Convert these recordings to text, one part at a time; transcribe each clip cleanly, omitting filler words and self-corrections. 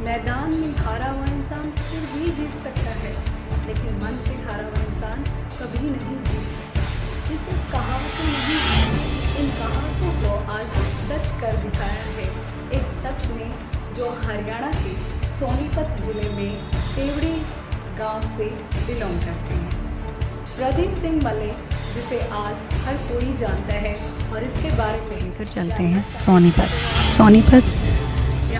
मैदान में हारा हुआ इंसान फिर भी जीत सकता है, लेकिन मन से हारा हुआ इंसान कभी नहीं जीत सकता। ये सिर्फ कहावतें नहीं हैं, इन कहावतों को आज सच कर दिखाया है एक शख्स ने, जो हरियाणा के सोनीपत जिले में तेवड़ी गांव से बिलोंग करते हैं। प्रदीप सिंह मलिक, जिसे आज हर कोई जानता है, और इसके बारे में लेकर चलते हैं सोनीपत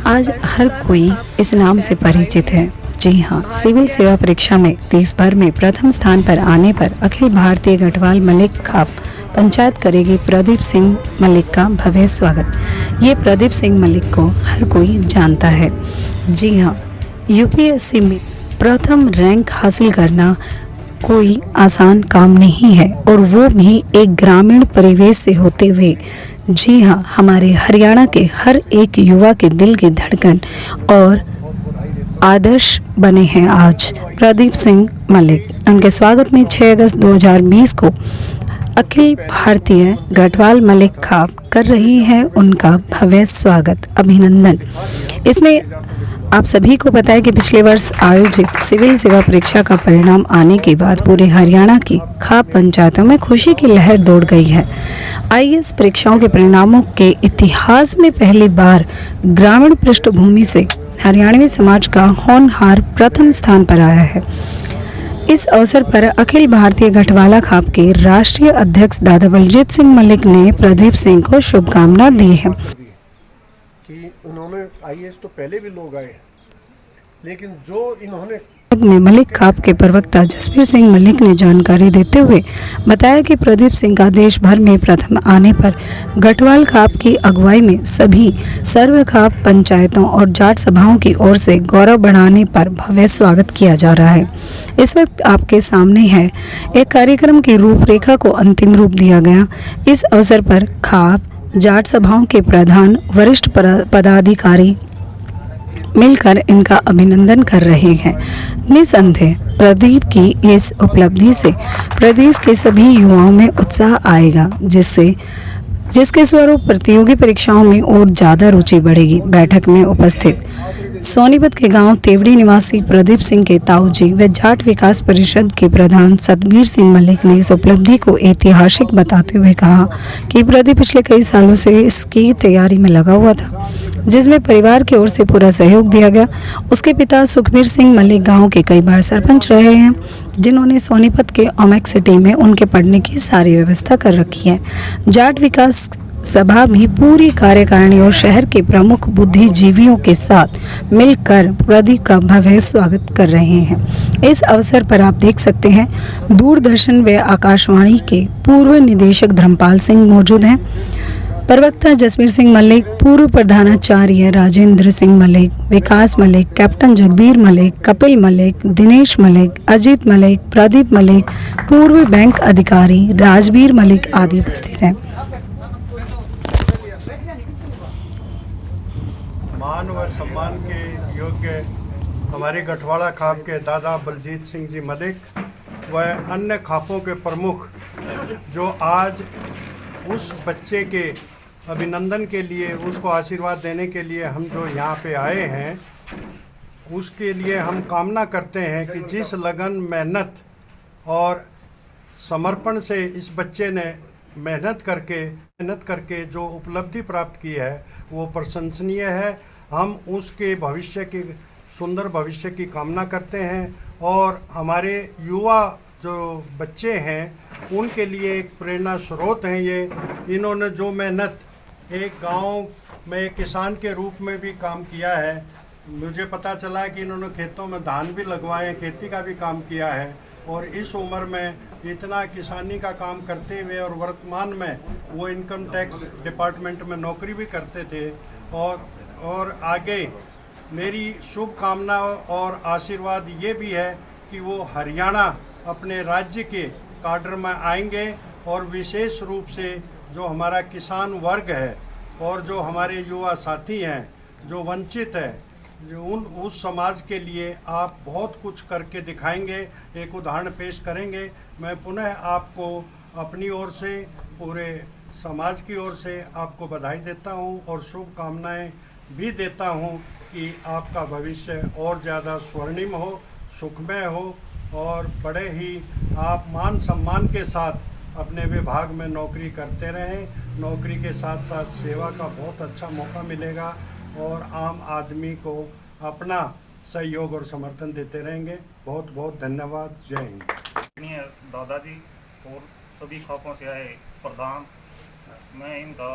आज हर कोई इस नाम से परिचित है। जी हाँ, सिविल सेवा परीक्षा में देश भर में प्रथम स्थान पर आने पर अखिल भारतीय गढ़वाल मलिक खाप पंचायत करेगी प्रदीप सिंह मलिक का भव्य स्वागत। ये प्रदीप सिंह मलिक को हर कोई जानता है। जी हाँ, यूपीएससी में प्रथम रैंक हासिल करना कोई आसान काम नहीं है, और वो भी एक ग्रामीण परिवेश से होते हुए। जी हाँ, हमारे हरियाणा के हर एक युवा के दिल की धड़कन और आदर्श बने हैं आज प्रदीप सिंह मलिक। उनके स्वागत में 6 अगस्त 2020 को अखिल भारतीय गढ़वाल मलिक खाप कर रही है उनका भव्य स्वागत, अभिनंदन। इसमें आप सभी को पता है कि पिछले वर्ष आयोजित सिविल सेवा परीक्षा का परिणाम आने के बाद पूरे हरियाणा की खाप पंचायतों में खुशी की लहर दौड़ गई है। आईएएस परीक्षाओं के परिणामों के इतिहास में पहली बार ग्रामीण पृष्ठभूमि से हरियाणवी समाज का होनहार प्रथम स्थान पर आया है। इस अवसर पर अखिल भारतीय गढ़वाला खाप के राष्ट्रीय अध्यक्ष दादा बलजीत सिंह मलिक ने प्रदीप सिंह को शुभकामना दी है कि उन्होंने आईएएस तो पहले भी लोग आए, लेकिन जो इन्होंने में मलिक खाप के प्रवक्ता जसबीर सिंह मलिक ने जानकारी देते हुए बताया कि प्रदीप सिंह का देश भर में प्रथम आने पर गढ़वाल खाप की अगुवाई में सभी सर्व खाप पंचायतों और जाट सभाओं की ओर से गौरव बढ़ाने पर भव्य स्वागत किया जा रहा है। इस वक्त आपके सामने है एक कार्यक्रम की रूपरेखा को अंतिम रूप दिया गया। इस अवसर पर खाप जाट सभाओं के प्रधान वरिष्ठ पदाधिकारी मिलकर इनका अभिनंदन कर रहे हैं। निसंदेह प्रदीप की इस उपलब्धि से प्रदेश के सभी युवाओं में उत्साह आएगा, जिसके स्वरूप प्रतियोगी परीक्षाओं में और ज़्यादा रुचि बढ़ेगी। बैठक में उपस्थित सोनीपत के गांव तेवड़ी निवासी प्रदीप सिंह के ताऊजी व जाट विकास परिषद के प्रधान सतबीर सिंह मलिक ने इस उपलब्धि को ऐतिहासिक बताते हुए कहा कि प्रदीप पिछले कई सालों से इसकी तैयारी में लगा हुआ था, जिसमें परिवार की ओर से पूरा सहयोग दिया गया। उसके पिता सुखबीर सिंह मलिक गांव के कई बार सरपंच रहे हैं, जिन्होंने सोनीपत के ओमेक सिटी में उनके पढ़ने की सारी व्यवस्था कर रखी है। जाट विकास सभा भी पूरी कार्यकारिणी और शहर के प्रमुख बुद्धिजीवियों के साथ मिलकर प्रदीप का भव्य स्वागत कर रहे हैं। इस अवसर पर आप देख सकते हैं दूरदर्शन व आकाशवाणी के पूर्व निदेशक धर्मपाल सिंह मौजूद हैं, प्रवक्ता जसबीर सिंह मलिक, पूर्व प्रधानाचार्य राजेंद्र सिंह मलिक, विकास मलिक, कैप्टन जगबीर मलिक, कपिल मलिक, दिनेश मलिक, अजीत मलिक, प्रदीप मलिक, पूर्व बैंक अधिकारी राजवीर मलिक आदि उपस्थित हैं। मान व सम्मान के योग्य हमारे गढ़वाला खाप के दादा बलजीत सिंह जी मलिक व अन्य खापों के प्रमुख, जो आज उस बच्चे के अभिनंदन के लिए, उसको आशीर्वाद देने के लिए हम जो यहाँ पे आए हैं, उसके लिए हम कामना करते हैं कि जिस लगन, मेहनत और समर्पण से इस बच्चे ने मेहनत करके जो उपलब्धि प्राप्त की है वो प्रशंसनीय है। हम उसके भविष्य की, सुंदर भविष्य की कामना करते हैं, और हमारे युवा जो बच्चे हैं उनके लिए एक प्रेरणा स्रोत हैं ये। इन्होंने जो मेहनत एक गांव में एक किसान के रूप में भी काम किया है, मुझे पता चला है कि इन्होंने खेतों में धान भी लगवाए, खेती का भी काम किया है, और इस उम्र में इतना किसानी का काम करते हुए, और वर्तमान में वो इनकम टैक्स डिपार्टमेंट में नौकरी भी करते थे। और आगे मेरी शुभकामना और आशीर्वाद ये भी है कि वो हरियाणा अपने राज्य के काडर में आएंगे, और विशेष रूप से जो हमारा किसान वर्ग है और जो हमारे युवा साथी हैं जो वंचित है, जो उस समाज के लिए आप बहुत कुछ करके दिखाएंगे, एक उदाहरण पेश करेंगे। मैं पुनः आपको अपनी ओर से, पूरे समाज की ओर से आपको बधाई देता हूं और शुभकामनाएं भी देता हूं कि आपका भविष्य और ज़्यादा स्वर्णिम हो, सुखमय हो और बड़े ही आप मान सम्मान के साथ अपने विभाग में नौकरी करते रहें। नौकरी के साथ साथ सेवा का बहुत अच्छा मौका मिलेगा और आम आदमी को अपना सहयोग और समर्थन देते रहेंगे। बहुत बहुत धन्यवाद। जय हिंद। दादाजी और सभी खापों से आए प्रधान, मैं इनका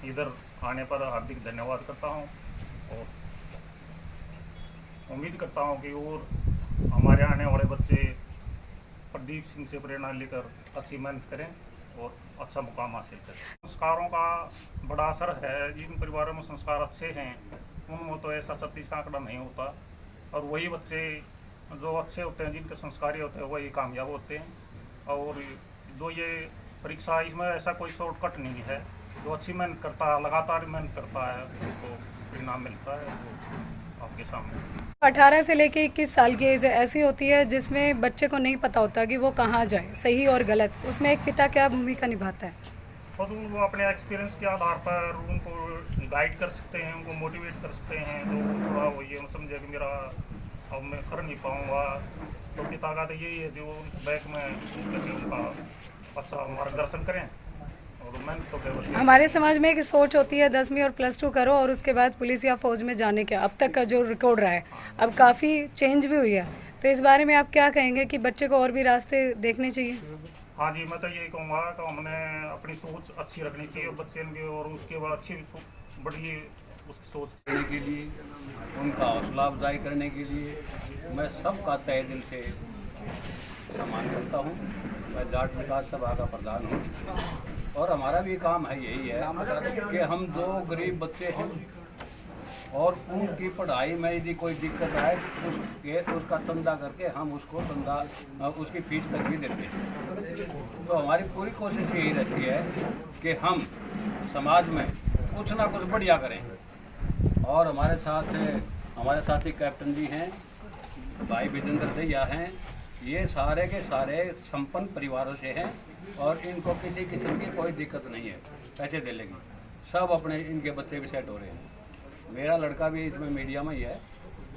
इधर आने पर हार्दिक धन्यवाद करता हूं और उम्मीद करता हूं कि और हमारे आने वाले बच्चे प्रदीप सिंह से प्रेरणा लेकर अच्छी मेहनत करें और अच्छा मुकाम हासिल करें। संस्कारों का बड़ा असर है। जिन परिवारों में संस्कार अच्छे हैं उनमें तो ऐसा 36 का आंकड़ा नहीं होता, और वही बच्चे जो अच्छे होते हैं, जिनके संस्कारी होते हैं, वही कामयाब होते हैं। और जो ये परीक्षा, इसमें ऐसा कोई शॉर्टकट नहीं है। जो अच्छी मेहनत करता है, लगातार मेहनत करता है, उसको परिणाम मिलता है वो आपके सामने। 18 से लेके 21 साल की एज ऐसी होती है जिसमें बच्चे को नहीं पता होता कि वो कहाँ जाए, सही और गलत। उसमें एक पिता क्या भूमिका निभाता है? और वो अपने एक्सपीरियंस के आधार पर उनको गाइड कर सकते हैं, उनको मोटिवेट कर सकते हैं। तो थोड़ा वो ये समझे कि मेरा अब मैं कर नहीं पाऊँगा, तो पिता का तो यही है जो बैक में उनका अच्छा मार्गदर्शन करें। और मेहनत तो केवल हमारे समाज में एक सोच होती है 10वीं और +2 करो और उसके बाद पुलिस या फौज में जाने का। अब तक का जो रिकॉर्ड रहा है, अब काफ़ी चेंज भी हुई है। तो इस बारे में आप क्या कहेंगे कि बच्चे को और भी रास्ते देखने चाहिए? हाँ जी, मैं तो यही कहूँगा कि हमने अपनी सोच अच्छी रखनी चाहिए बच्चे की, और उसके बाद अच्छी बड़ी उसकी सोच करने के लिए, उनका हौसला अफजाई करने के लिए मैं सबका तहे दिल से सम्मान करता हूँ। मैं जाट विकास सभा का प्रधान हूँ और हमारा भी काम है यही है कि हम जो गरीब बच्चे हैं और उनकी पढ़ाई में यदि कोई दिक्कत आए उसका तंदा करके हम उसको तंदा उसकी फीस तक भी देते हैं। तो हमारी पूरी कोशिश यही रहती है कि हम समाज में कुछ ना कुछ बढ़िया करें। और हमारे साथ हमारे साथी कैप्टन जी हैं, भाई विजेंद्र दैया हैं, ये सारे के सारे संपन्न परिवारों से हैं और इनको किसी किस्म की कोई दिक्कत नहीं है पैसे देने की। सब अपने इनके बच्चे भी सेट हो रहे हैं। मेरा लड़का भी इसमें मीडिया में ही है,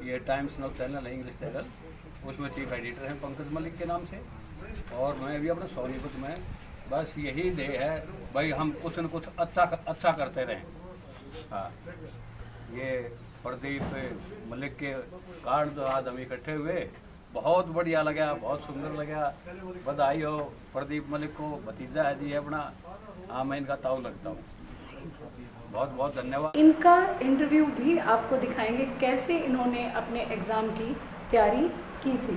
ये टाइम्स नाउ चैनल है, इंग्लिश चैनल, उसमें चीफ एडिटर हैं पंकज मलिक के नाम से। और मैं भी अपने सोनीपत में, बस यही ध्येय है भाई हम कुछ न कुछ अच्छा करते रहें। हाँ, ये प्रदीप मलिक के कारण जो आज हम इकट्ठे हुए, बहुत बढ़िया लगा, बहुत सुंदर लगा। बधाई हो प्रदीप मलिक को, भतीजा है जी अपना। हाँ, मैं इनका ताऊ लगता हूँ। बहुत बहुत धन्यवाद। इनका इंटरव्यू भी आपको दिखाएंगे कैसे इन्होंने अपने एग्ज़ाम की तैयारी की थी।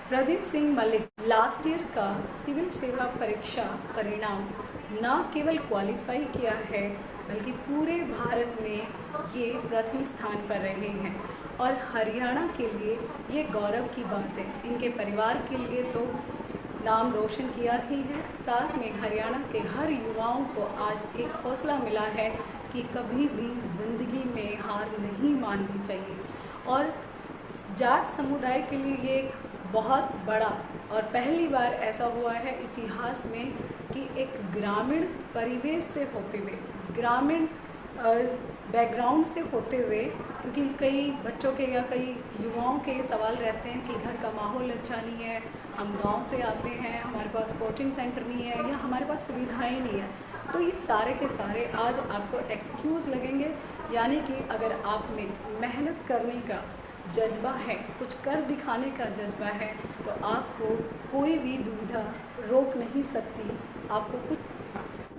प्रदीप सिंह मलिक लास्ट ईयर का सिविल सेवा परीक्षा परिणाम न केवल क्वालिफाई किया है बल्कि पूरे भारत में ये प्रथम स्थान पर रहे हैं और हरियाणा के लिए ये गौरव की बात है। इनके परिवार के लिए तो नाम रोशन किया ही है, साथ में हरियाणा के हर युवाओं को आज एक हौसला मिला है कि कभी भी ज़िंदगी में हार नहीं माननी चाहिए। और जाट समुदाय के लिए ये एक बहुत बड़ा और पहली बार ऐसा हुआ है इतिहास में कि एक ग्रामीण परिवेश से होते हुए, ग्रामीण बैकग्राउंड से होते हुए, क्योंकि कई बच्चों के या कई युवाओं के सवाल रहते हैं कि घर का माहौल अच्छा नहीं है, हम गांव से आते हैं, हमारे पास कोचिंग सेंटर नहीं है या हमारे पास सुविधाएं नहीं है। तो ये सारे के सारे आज आपको एक्सक्यूज़ लगेंगे, यानी कि अगर आप में मेहनत करने का जज्बा है, कुछ कर दिखाने का जज्बा है, तो आपको कोई भी दुविधा रोक नहीं सकती। आपको कुछ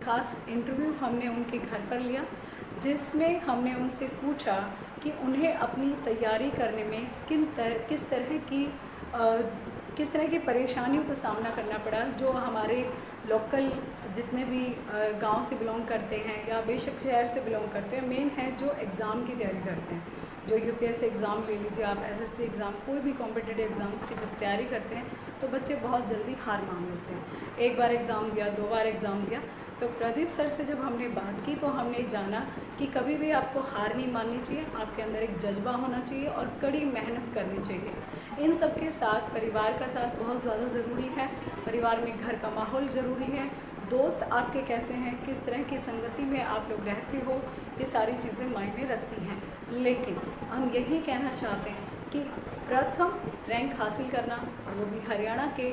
खास इंटरव्यू हमने उनके घर पर लिया जिसमें हमने उनसे पूछा कि उन्हें अपनी तैयारी करने में किस तरह की परेशानियों का सामना करना पड़ा। जो हमारे लोकल जितने भी गांव से बिलोंग करते हैं या बेशक शहर से बिलोंग करते हैं, मेन है जो एग्ज़ाम की तैयारी करते हैं, जो यूपीएससी एग्ज़ाम ले लीजिए आप, एसएससी एग्ज़ाम, कोई भी कॉम्पिटिटिव एग्ज़ाम्स की जब तैयारी करते हैं तो बच्चे बहुत जल्दी हार मान लेते हैं। एक बार एग्ज़ाम दिया, 2 बार एग्ज़ाम दिया, तो प्रदीप सर से जब हमने बात की तो हमने जाना कि कभी भी आपको हार नहीं माननी चाहिए, आपके अंदर एक जज्बा होना चाहिए और कड़ी मेहनत करनी चाहिए। इन सब के साथ परिवार का साथ बहुत ज़्यादा ज़रूरी है। परिवार में घर का माहौल ज़रूरी है। दोस्त आपके कैसे हैं, किस तरह की संगति में आप लोग रहते हो, ये सारी चीज़ें मायने रखती हैं। लेकिन हम यही कहना चाहते हैं कि प्रथम रैंक हासिल करना, और वो भी हरियाणा के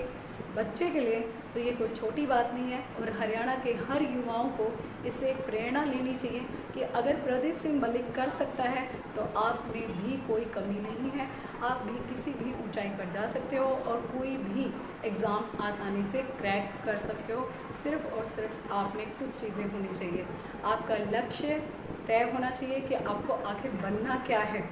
बच्चे के लिए, तो ये कोई छोटी बात नहीं है। और हरियाणा के हर युवाओं को इससे एक प्रेरणा लेनी चाहिए कि अगर प्रदीप सिंह मलिक कर सकता है तो आप में भी कोई कमी नहीं है। आप भी किसी भी ऊंचाई पर जा सकते हो और कोई भी एग्ज़ाम आसानी से क्रैक कर सकते हो। सिर्फ़ और सिर्फ आप में कुछ चीज़ें होनी चाहिए। आपका लक्ष्य तय होना चाहिए कि आपको आखिर बनना क्या है।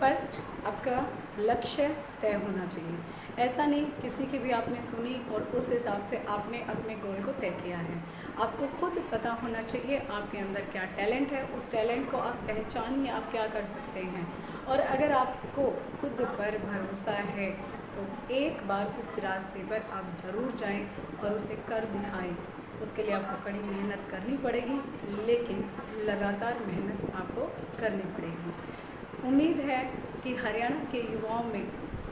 फर्स्ट आपका लक्ष्य तय होना चाहिए। ऐसा नहीं किसी की भी आपने सुनी और उस हिसाब से आपने अपने गोल को तय किया है। आपको खुद पता होना चाहिए आपके अंदर क्या टैलेंट है। उस टैलेंट को आप पहचानिए, आप क्या कर सकते हैं। और अगर आपको खुद पर भरोसा है तो एक बार उस रास्ते पर आप ज़रूर जाएं और उसे कर दिखाएं। उसके लिए आपको कड़ी मेहनत करनी पड़ेगी, लेकिन लगातार मेहनत आपको करनी पड़ेगी। उम्मीद है कि हरियाणा के युवाओं में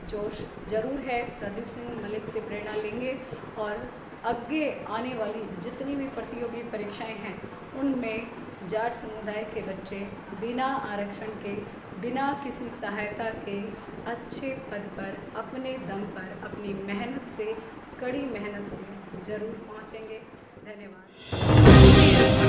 जोश ज़रूर है। प्रदीप सिंह मलिक से प्रेरणा लेंगे और आगे आने वाली जितनी भी प्रतियोगी परीक्षाएं हैं उनमें जाट समुदाय के बच्चे बिना आरक्षण के, बिना किसी सहायता के अच्छे पद पर अपने दम पर अपनी मेहनत से, कड़ी मेहनत से ज़रूर पहुंचेंगे। धन्यवाद।